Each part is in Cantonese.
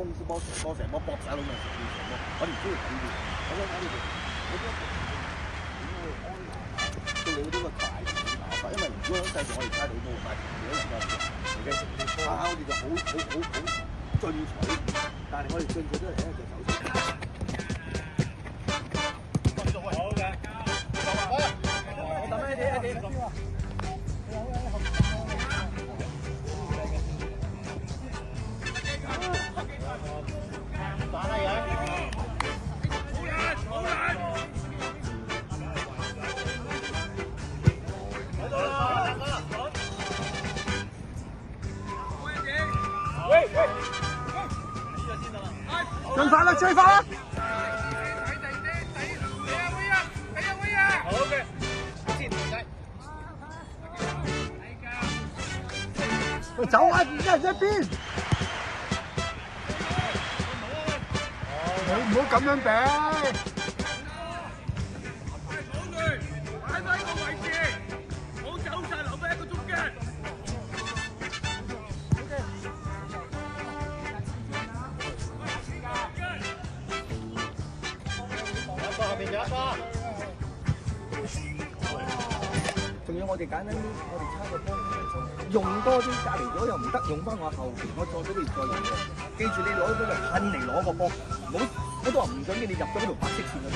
公司波成波搏晒老娘成件事咯，我哋唔需要睇住，我想睇你哋，我覺得點樣去安排到你嗰啲個大打法，因為如果喺世上我哋猜到都好大，如果能夠嚟嘅，我哋就好進取，但係我哋進取都係一隻手勢。好嘅，我等一啲。打啦人！好難！喺度啦！喂！進發啦！追發啦！好嘅，先走啊！一人一邊。你唔好咁樣掟！擺翻個位置，唔好走晒，留翻一個中間。有一個後面有一個。仲要我哋簡單啲，我哋差個波用多啲，隔離咗又唔得，用翻我後邊，我再俾你再用嘅。記住你攞嗰個噴嚟攞個波，我都話唔準嘅，你入咗嗰條白色線嗰度，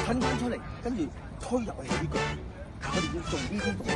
噴翻出嚟，跟住推入去呢腳，我哋要做呢啲動作。